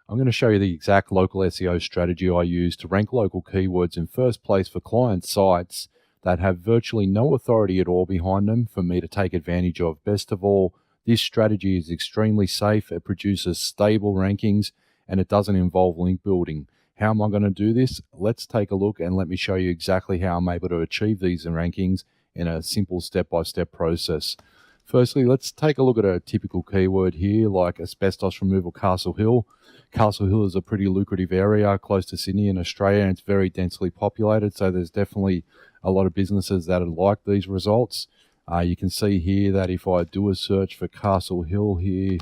I'm going to show you the exact local SEO strategy I use to rank local keywords in first place for client sites that have virtually no authority at all behind them for me to take advantage of. Best of all, this strategy is extremely safe. It produces stable rankings and it doesn't involve link building. How am I going to do this? Let's take a look and let me show you exactly how I'm able to achieve these rankings in a simple step-by-step process. Firstly, let's take a look at a typical keyword here, like asbestos removal Castle Hill. Castle Hill is a pretty lucrative area close to Sydney in Australia, and it's very densely populated, so there's definitely a lot of businesses that would like these results. You can see here that if I do a search for Castle Hill here,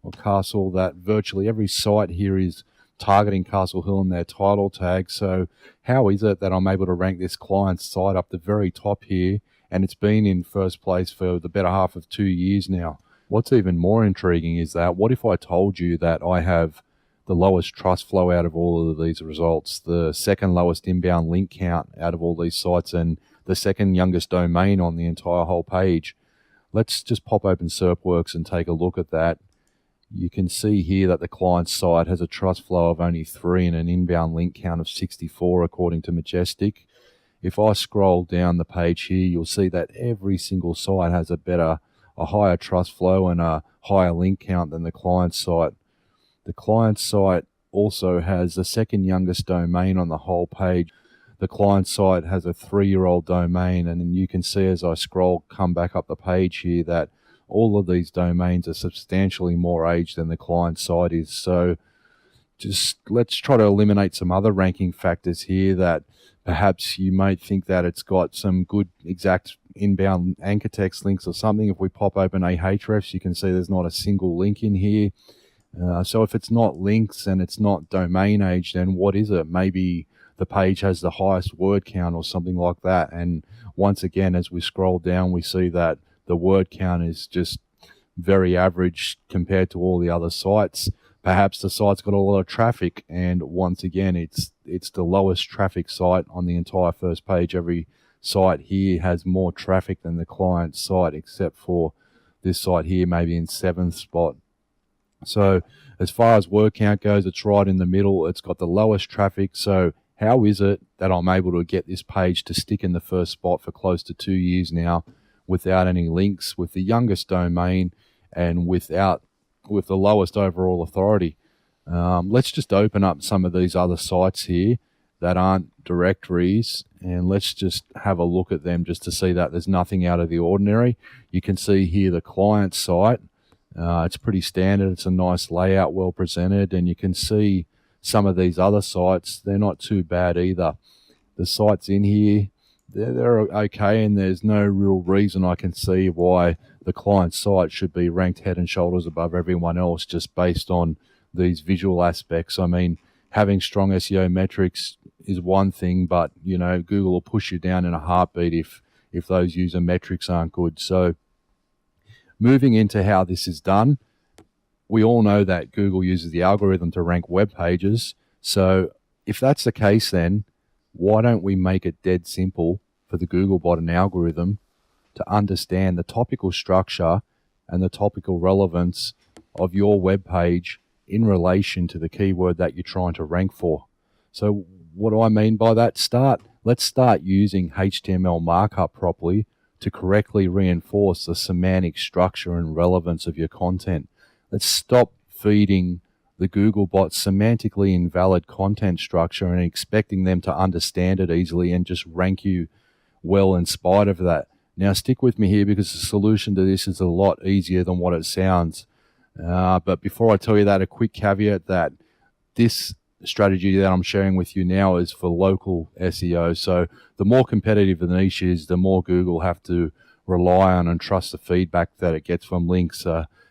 or Castle, that virtually every site here is targeting Castle Hill in their title tag. So how is it that I'm able to rank this client's site up the very top here, and it's been in first place for the better half of 2 years now? What's even more intriguing is that, what if I told you that I have the lowest trust flow out of all of these results, the second lowest inbound link count out of all these sites, and the second youngest domain on the entire whole page? Let's just pop open SERPworks and take a look at that. You can see here that the client site has a trust flow of only 3 and an inbound link count of 64 according to Majestic. If I scroll down the page here, you'll see that every single site has a higher trust flow and a higher link count than the client site. The client site also has the second youngest domain on the whole page. The client site has a 3-year-old domain, and then you can see as I come back up the page here that all of these domains are substantially more aged than the client site is. So just let's try to eliminate some other ranking factors here that perhaps you might think that it's got some good exact inbound anchor text links or something. If we pop open Ahrefs, you can see there's not a single link in here. So if it's not links and it's not domain age, then what is it? Maybe the page has the highest word count or something like that. And once again, as we scroll down, we see that the word count is just very average compared to all the other sites. Perhaps the site's got a lot of traffic, and once again, it's the lowest traffic site on the entire first page. Every site here has more traffic than the client site, except for this site here, maybe in 7th spot. So as far as word count goes, it's right in the middle. It's got the lowest traffic. So how is it that I'm able to get this page to stick in the first spot for close to 2 years now without any links, with the youngest domain, and with the lowest overall authority? Let's just open up some of these other sites here that aren't directories, and let's just have a look at them just to see that there's nothing out of the ordinary. You can see here the client site. It's pretty standard. It's a nice layout, well presented, and you can see some of these other sites, they're not too bad either. The sites in here, they're okay, and there's no real reason I can see why the client site should be ranked head and shoulders above everyone else just based on these visual aspects. I mean, having strong SEO metrics is one thing, but Google will push you down in a heartbeat if those user metrics aren't good. So moving into how this is done, we all know that Google uses the algorithm to rank web pages. So if that's the case, then why don't we make it dead simple for the Googlebot and algorithm to understand the topical structure and the topical relevance of your web page in relation to the keyword that you're trying to rank for? So what do I mean by that? Let's start using HTML markup properly to correctly reinforce the semantic structure and relevance of your content. Let's stop feeding the Googlebot semantically invalid content structure and expecting them to understand it easily and just rank you well in spite of that. Now stick with me here, because the solution to this is a lot easier than what it sounds. But before I tell you that, a quick caveat that this strategy that I'm sharing with you now is for local SEO. So the more competitive the niche is, the more Google have to rely on and trust the feedback that it gets from links.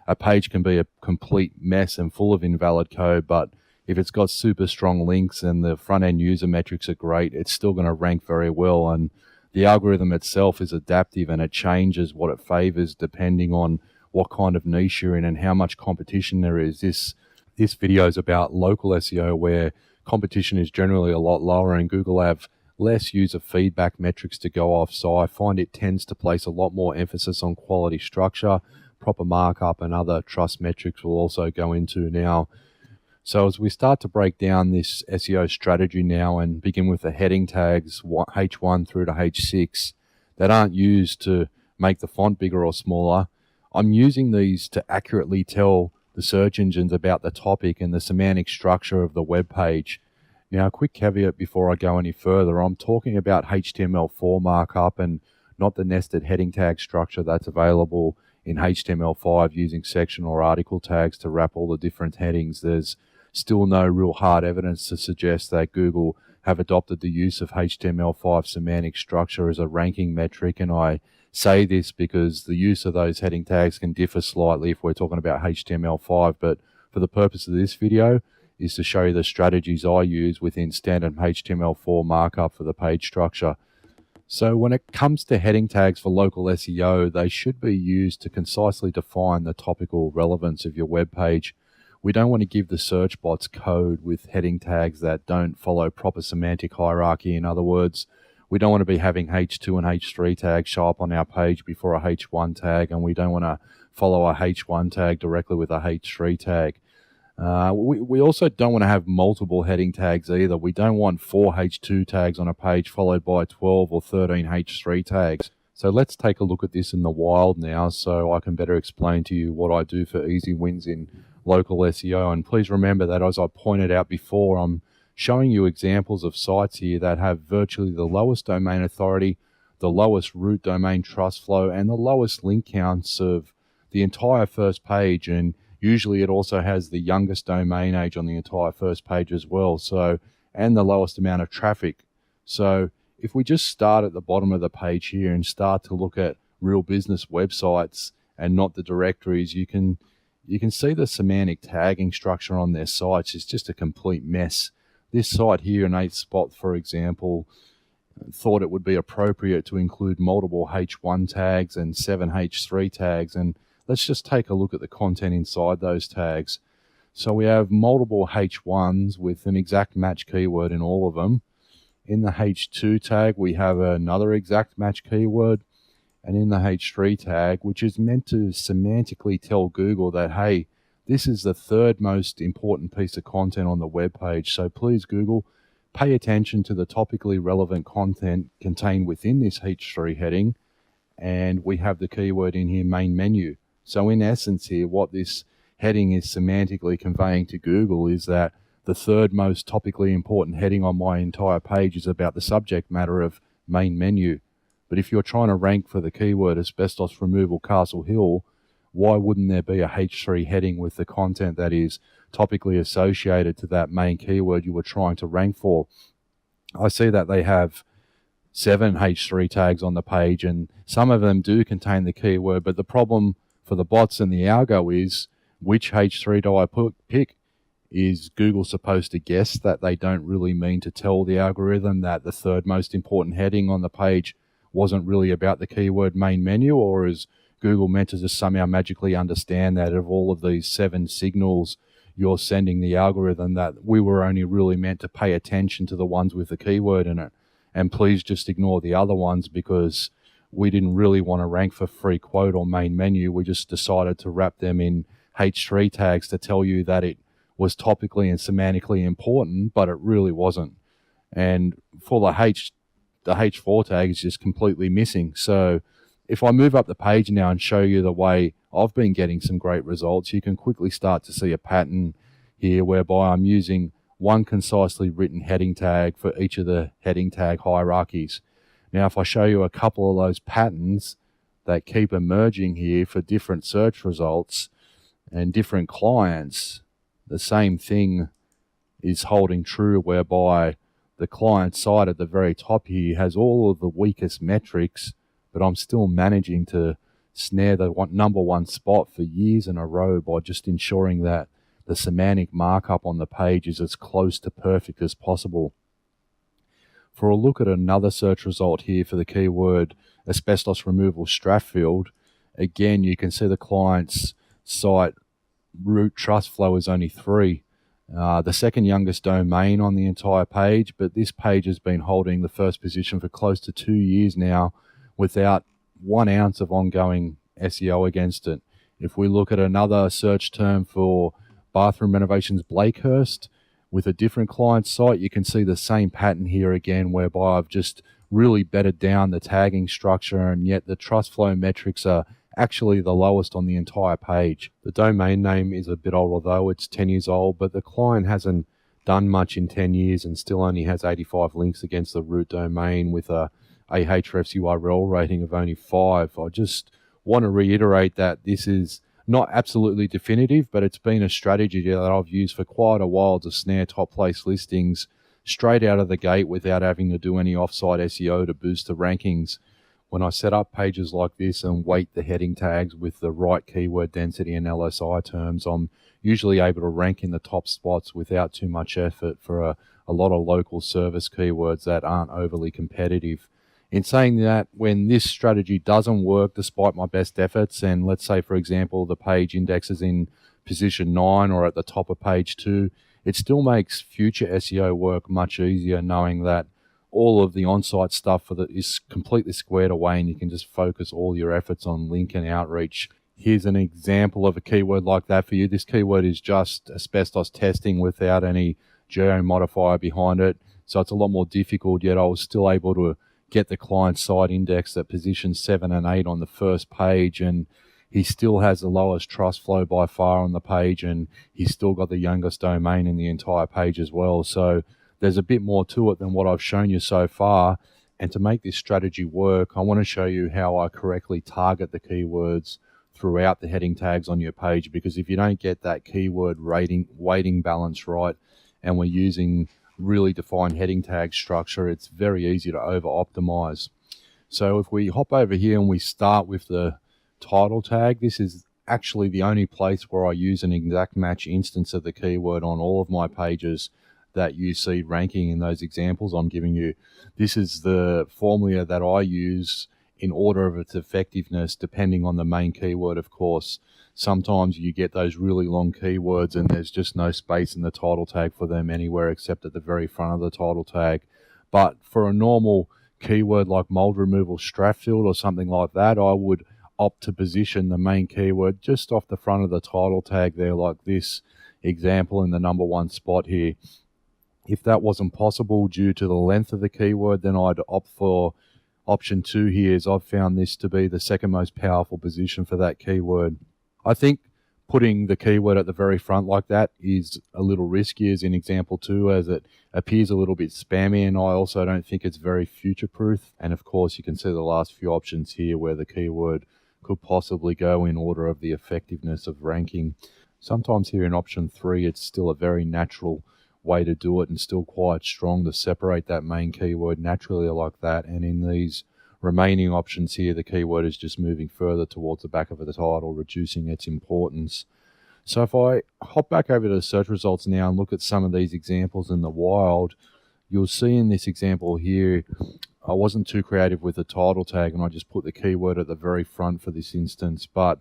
A page can be a complete mess and full of invalid code, but if it's got super strong links and the front-end user metrics are great, it's still going to rank very well. And the algorithm itself is adaptive, and it changes what it favors depending on what kind of niche you're in and how much competition there is. This video is about local SEO, where competition is generally a lot lower and Google have less user feedback metrics to go off. So I find it tends to place a lot more emphasis on quality structure, proper markup, and other trust metrics we'll also go into now. So as we start to break down this SEO strategy now and begin with the heading tags H1 through to H6 that aren't used to make the font bigger or smaller, I'm using these to accurately tell the search engines about the topic and the semantic structure of the web page. Now, a quick caveat before I go any further, I'm talking about HTML4 markup and not the nested heading tag structure that's available in HTML5 using section or article tags to wrap all the different headings. There's still no real hard evidence to suggest that Google have adopted the use of HTML5 semantic structure as a ranking metric, and I say this because the use of those heading tags can differ slightly if we're talking about HTML5, but for the purpose of this video is to show you the strategies I use within standard HTML4 markup for the page structure. So when it comes to heading tags for local SEO, they should be used to concisely define the topical relevance of your web page. We don't want to give the search bots code with heading tags that don't follow proper semantic hierarchy. In other words, we don't want to be having H2 and H3 tags show up on our page before a H1 tag, and we don't want to follow a H1 tag directly with a H3 tag. We also don't want to have multiple heading tags either. We don't want 4 H2 tags on a page followed by 12 or 13 H3 tags. So let's take a look at this in the wild now so I can better explain to you what I do for easy wins in local SEO. And please remember that, as I pointed out before, I'm showing you examples of sites here that have virtually the lowest domain authority, the lowest root domain trust flow, and the lowest link counts of the entire first page. And usually it also has the youngest domain age on the entire first page as well, so, and the lowest amount of traffic. So if we just start at the bottom of the page here and start to look at real business websites and not the directories, you can see the semantic tagging structure on their sites is just a complete mess. This site here in 8th Spot, for example, thought it would be appropriate to include multiple H1 tags and 7 H3 tags, and let's just take a look at the content inside those tags. So we have multiple H1s with an exact match keyword in all of them. In the H2 tag, we have another exact match keyword. And in the H3 tag, which is meant to semantically tell Google that, hey, this is the third most important piece of content on the web page. So please, Google, pay attention to the topically relevant content contained within this H3 heading. And we have the keyword in here, main menu. So in essence here, what this heading is semantically conveying to Google is that the third most topically important heading on my entire page is about the subject matter of main menu. But if you're trying to rank for the keyword asbestos removal Castle Hill, why wouldn't there be a H3 heading with the content that is topically associated to that main keyword you were trying to rank for? I see that they have 7 H3 tags on the page, and some of them do contain the keyword, but the problem for the bots and the algo is, which H3 do I pick? Is Google supposed to guess that they don't really mean to tell the algorithm that the third most important heading on the page wasn't really about the keyword main menu, or is Google meant to just somehow magically understand that of all of these 7 signals you're sending the algorithm that we were only really meant to pay attention to the ones with the keyword in it, and please just ignore the other ones because we didn't really want to rank for free quote or main menu. We just decided to wrap them in H3 tags to tell you that it was topically and semantically important, but it really wasn't. And for the H4 tag is just completely missing. So if I move up the page now and show you the way I've been getting some great results, you can quickly start to see a pattern here whereby I'm using one concisely written heading tag for each of the heading tag hierarchies. Now, if I show you a couple of those patterns that keep emerging here for different search results and different clients, the same thing is holding true, whereby the client side at the very top here has all of the weakest metrics, but I'm still managing to snare the number one spot for years in a row by just ensuring that the semantic markup on the page is as close to perfect as possible. For a look at another search result here for the keyword asbestos removal Strathfield, again, you can see the client's site root trust flow is only 3. The second youngest domain on the entire page, but this page has been holding the first position for close to 2 years now without 1 ounce of ongoing SEO against it. If we look at another search term for bathroom renovations Blakehurst with a different client site, you can see the same pattern here again, whereby I've just really bettered down the tagging structure, and yet the trust flow metrics are actually the lowest on the entire page. The domain name is a bit older though, it's 10 years old, but the client hasn't done much in 10 years and still only has 85 links against the root domain with a Ahrefs URL rating of only 5. I just want to reiterate that this is not absolutely definitive, but it's been a strategy that I've used for quite a while to snare top place listings straight out of the gate without having to do any offsite SEO to boost the rankings. When I set up pages like this and weight the heading tags with the right keyword density and LSI terms, I'm usually able to rank in the top spots without too much effort for a lot of local service keywords that aren't overly competitive. In saying that, when this strategy doesn't work despite my best efforts, and let's say, for example, the page indexes in position 9 or at the top of page 2, it still makes future SEO work much easier knowing that all of the on-site stuff is completely squared away and you can just focus all your efforts on link and outreach. Here's an example of a keyword like that for you. This keyword is just asbestos testing without any geo modifier behind it, so it's a lot more difficult, yet I was still able to get the client site index at position 7 and 8 on the first page, and he still has the lowest trust flow by far on the page, and he's still got the youngest domain in the entire page as well. So there's a bit more to it than what I've shown you so far. And to make this strategy work, I want to show you how I correctly target the keywords throughout the heading tags on your page, because if you don't get that keyword weighting balance right, and we're using really defined heading tag structure, it's very easy to over optimize. So if we hop over here and we start with the title tag, this is actually the only place where I use an exact match instance of the keyword on all of my pages that you see ranking in those examples I'm giving you. This is the formula that I use in order of its effectiveness, depending on the main keyword, of course. Sometimes you get those really long keywords and there's just no space in the title tag for them anywhere except at the very front of the title tag. But for a normal keyword like mold removal Strathfield or something like that, I would opt to position the main keyword just off the front of the title tag there, like this example in the number 1 spot here. If that wasn't possible due to the length of the keyword, then I'd opt for option 2 here, as I've found this to be the second most powerful position for that keyword. I think putting the keyword at the very front like that is a little risky, as in example 2, as it appears a little bit spammy, and I also don't think it's very future-proof. And of course, you can see the last few options here where the keyword could possibly go in order of the effectiveness of ranking. Sometimes here in option 3, it's still a very natural way to do it and still quite strong to separate that main keyword naturally like that. And in these remaining options here, the keyword is just moving further towards the back of the title, reducing its importance. So if I hop back over to the search results now and look at some of these examples in the wild, you'll see in this example here, I wasn't too creative with the title tag and I just put the keyword at the very front for this instance. But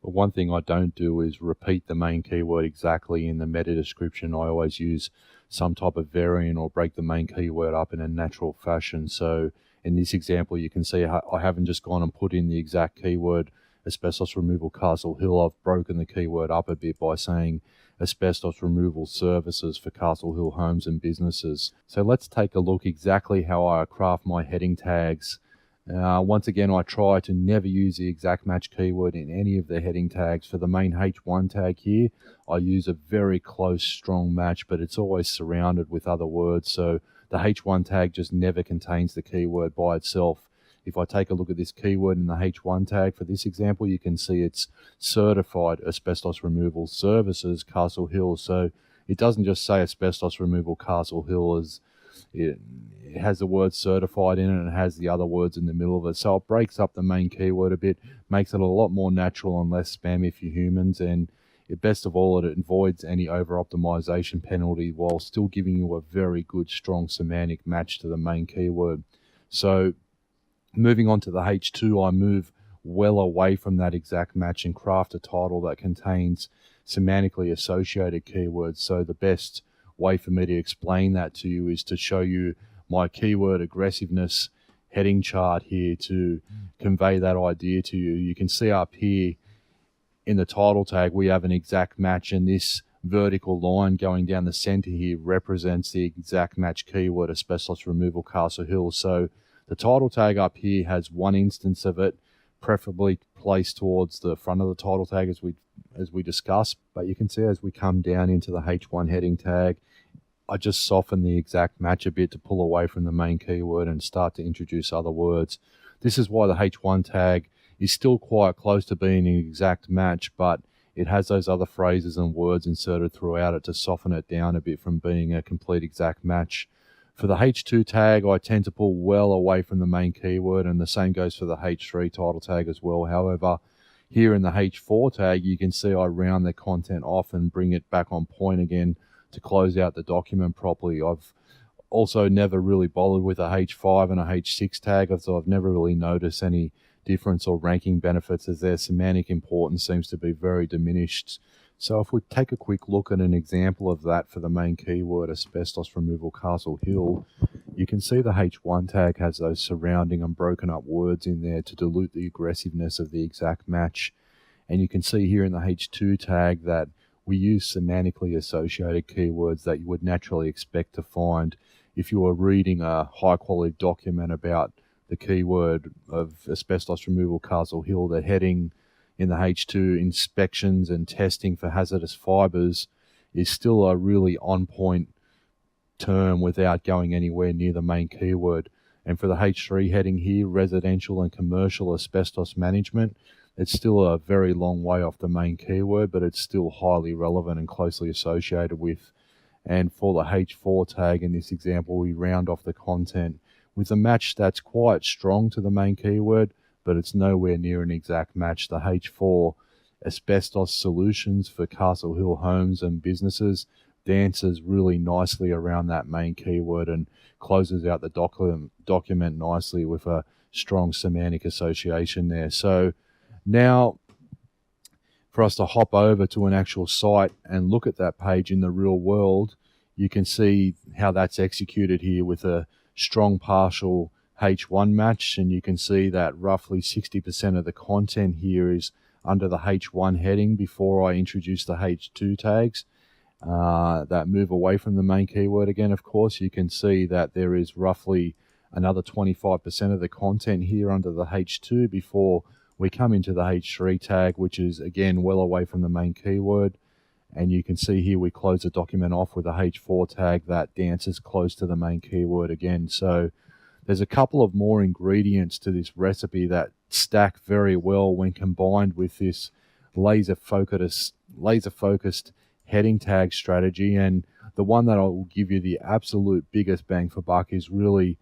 one thing I don't do is repeat the main keyword exactly in the meta description. I always use some type of variant or break the main keyword up in a natural fashion. So in this example, you can see I haven't just gone and put in the exact keyword asbestos removal Castle Hill. I've broken the keyword up a bit by saying asbestos removal services for Castle Hill homes and businesses. So let's take a look exactly how I craft my heading tags. Once again, I try to never use the exact match keyword in any of the heading tags. For the main H1 tag here, I use a very close, strong match, but it's always surrounded with other words. So the H1 tag just never contains the keyword by itself. If I take a look at this keyword in the H1 tag for this example, you can see it's certified asbestos removal services Castle Hill. So it doesn't just say asbestos removal Castle Hill, as it has the word certified in it and it has the other words in the middle of it. So it breaks up the main keyword a bit, makes it a lot more natural and less spammy for humans, and best of all, it avoids any over-optimization penalty while still giving you a very good, strong semantic match to the main keyword. So moving on to the H2, I move well away from that exact match and craft a title that contains semantically associated keywords. So the best way for me to explain that to you is to show you my keyword aggressiveness heading chart here to convey that idea to you. You can see up here in the title tag we have an exact match, and this vertical line going down the center here represents the exact match keyword, asbestos removal Castle Hill. So the title tag up here has one instance of it, preferably placed towards the front of the title tag as we discussed. But you can see as we come down into the H1 heading tag, I just soften the exact match a bit to pull away from the main keyword and start to introduce other words. This is why the H1 tag is still quite close to being an exact match, but it has those other phrases and words inserted throughout it to soften it down a bit from being a complete exact match. For the H2 tag, I tend to pull well away from the main keyword, and the same goes for the H3 title tag as well. However, here in the H4 tag, you can see I round the content off and bring it back on point again to close out the document properly. I've also never really bothered with a H5 and a H6 tag, so I've never really noticed any difference or ranking benefits, as their semantic importance seems to be very diminished. So if we take a quick look at an example of that for the main keyword, asbestos removal Castle Hill, you can see the H1 tag has those surrounding and broken up words in there to dilute the aggressiveness of the exact match. And you can see here in the H2 tag that we use semantically associated keywords that you would naturally expect to find if you were reading a high quality document about the keyword of asbestos removal Castle Hill. The heading in the H2, inspections and testing for hazardous fibres, is still a really on point term without going anywhere near the main keyword. And for the H3 heading here, residential and commercial asbestos management, it's still a very long way off the main keyword, but it's still highly relevant and closely associated with. And for the H4 tag in this example, we round off the content with a match that's quite strong to the main keyword, but it's nowhere near an exact match. The H4 asbestos solutions for Castle Hill homes and businesses dances really nicely around that main keyword and closes out the document nicely with a strong semantic association there. So now for us to hop over to an actual site and look at that page in the real world, you can see how that's executed here with a strong partial H1 match, and you can see that roughly 60% of the content here is under the H1 heading before I introduce the H2 tags that move away from the main keyword again. Of course, you can see that there is roughly another 25% of the content here under the H2 before we come into the H3 tag, which is again well away from the main keyword. And you can see here we close the document off with a H4 tag that dances close to the main keyword again. So there's a couple of more ingredients to this recipe that stack very well when combined with this laser focused heading tag strategy. And the one that I will give you the absolute biggest bang for buck is really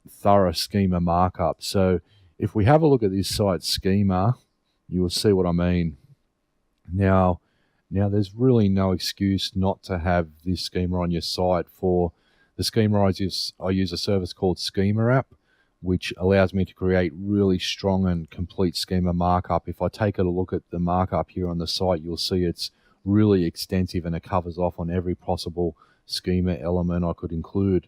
thorough schema markup. So if we have a look at this site's schema, you will see what I mean. Now there's really no excuse not to have this schema on your site. For the schema, I use a service called Schema App, which allows me to create really strong and complete schema markup. If I take a look at the markup here on the site, you'll see it's really extensive and it covers off on every possible schema element I could include.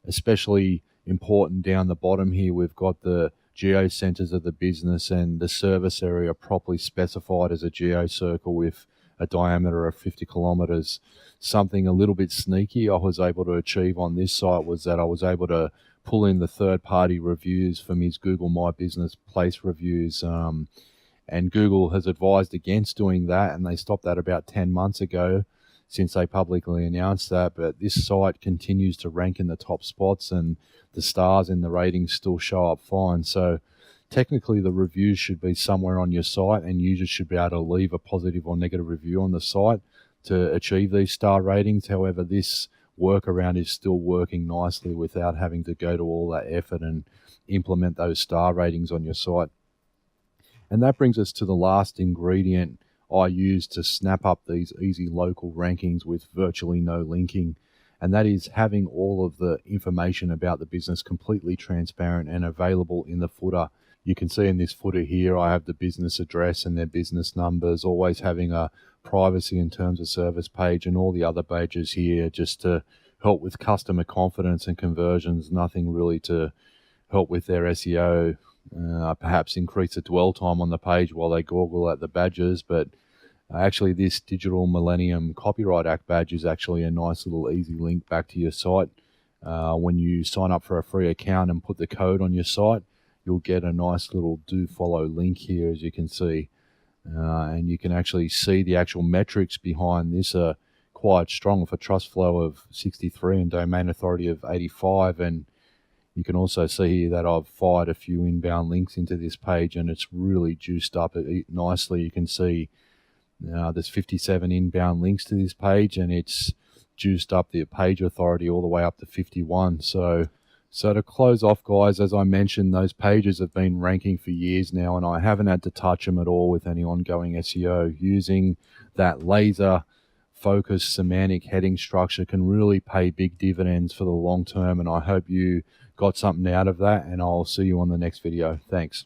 Especially important down the bottom here, we've got the geo centers of the business and the service area properly specified as a geo circle with a diameter of 50 kilometers. Something a little bit sneaky I was able to achieve on this site was that I was able to pull in the third-party reviews from his Google My Business Place reviews. And Google has advised against doing that, and they stopped that about 10 months ago since they publicly announced that. But this site continues to rank in the top spots, and the stars in the ratings still show up fine. So technically the reviews should be somewhere on your site, and users should be able to leave a positive or negative review on the site to achieve these star ratings. However, this workaround is still working nicely without having to go to all that effort and implement those star ratings on your site. And that brings us to the last ingredient I use to snap up these easy local rankings with virtually no linking, and that is having all of the information about the business completely transparent and available in the footer. You can see in this footer here, I have the business address and their business numbers, always having a privacy in terms of service page, and all the other pages here just to help with customer confidence and conversions, nothing really to help with their SEO, perhaps increase the dwell time on the page while they goggle at the badges, but Actually, this Digital Millennium Copyright Act badge is actually a nice little easy link back to your site. When you sign up for a free account and put the code on your site, you'll get a nice little do follow link here, as you can see. And you can actually see the actual metrics behind this are quite strong, for trust flow of 63 and domain authority of 85. And you can also see that I've fired a few inbound links into this page, and it's really juiced up nicely. You can see there's 57 inbound links to this page, and it's juiced up the page authority all the way up to 51. So to close off, guys, as I mentioned, those pages have been ranking for years now, and I haven't had to touch them at all with any ongoing SEO. Using that laser focused semantic heading structure can really pay big dividends for the long term, and I hope you got something out of that, and I'll see you on the next video. Thanks.